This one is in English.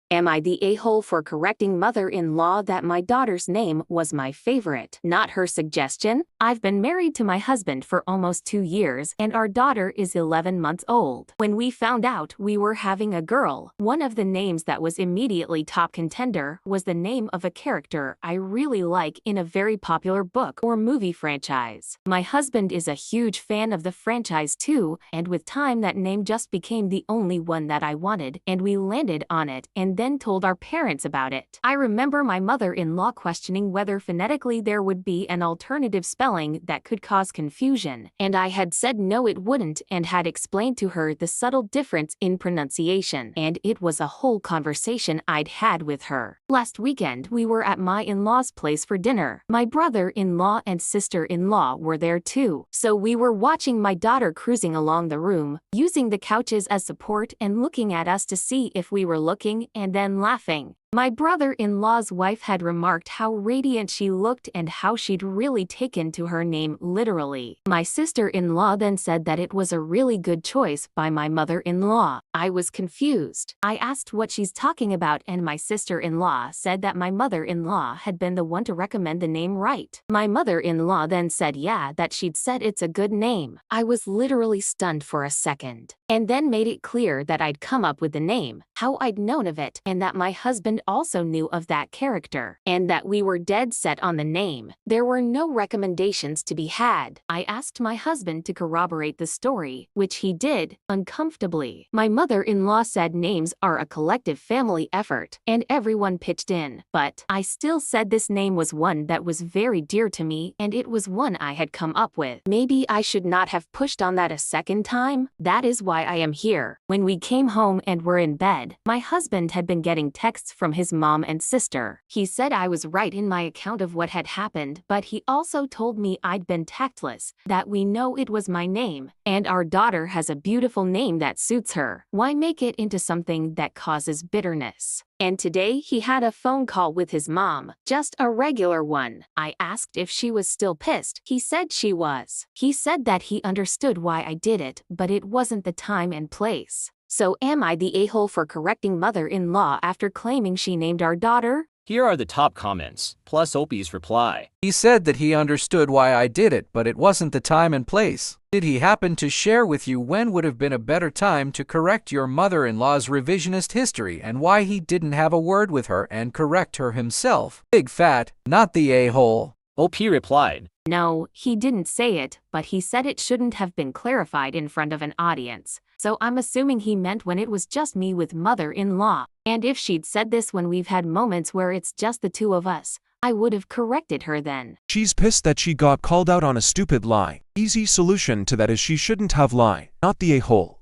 Am I the a-hole for correcting mother-in-law that my daughter's name was my favorite, not her suggestion? I've been married to my husband for almost 2 years and our daughter is 11 months old. When we found out we were having a girl, one of the names that was immediately top contender was the name of a character I really like in a very popular book or movie franchise. My husband is a huge fan of the franchise too, and with time that name just became the only one that I wanted, and we landed on it and then told our parents about it. I remember my mother-in-law questioning whether phonetically there would be an alternative spelling that could cause confusion, and I had said no it wouldn't and had explained to her the subtle difference in pronunciation, and it was a whole conversation I'd had with her. Last weekend we were at my in-laws' place for dinner. My brother-in-law and sister-in-law were there too, so we were watching my daughter cruising along the room, using the couches as support and looking at us to see if we were looking and then laughing. My brother-in-law's wife had remarked how radiant she looked and how she'd really taken to her name literally. My sister-in-law then said that it was a really good choice by my mother-in-law. I was confused. I asked what she's talking about and my sister-in-law said that my mother-in-law had been the one to recommend the name right. My mother-in-law then said yeah, that she'd said it's a good name. I was literally stunned for a second, and then made it clear that I'd come up with the name, how I'd known of it, and that my husband also knew of that character, and that we were dead set on the name. There were no recommendations to be had. I asked my husband to corroborate the story, which he did, uncomfortably. My mother-in-law said names are a collective family effort, and everyone pitched in, but I still said this name was one that was very dear to me, and it was one I had come up with. Maybe I should not have pushed on that a second time? That is why I am here. When we came home and were in bed, my husband had been getting texts from his mom and sister. He said I was right in my account of what had happened, but he also told me I'd been tactless, that we know it was my name, and our daughter has a beautiful name that suits her. Why make it into something that causes bitterness? And today he had a phone call with his mom, just a regular one. I asked if she was still pissed. He said she was. He said that he understood why I did it, but it wasn't the time and place. So am I the a-hole for correcting mother-in-law after claiming she named our daughter? Here are the top comments, plus Opie's reply. He said that he understood why I did it, but it wasn't the time and place. Did he happen to share with you when would have been a better time to correct your mother-in-law's revisionist history and why he didn't have a word with her and correct her himself? Big fat, not the a-hole. OP replied, No, he didn't say it, but he said it shouldn't have been clarified in front of an audience. So I'm assuming he meant when it was just me with mother-in-law. And if she'd said this when we've had moments where it's just the two of us, I would have corrected her then. She's pissed that she got called out on a stupid lie. Easy solution to that is she shouldn't have lied, not the a-hole.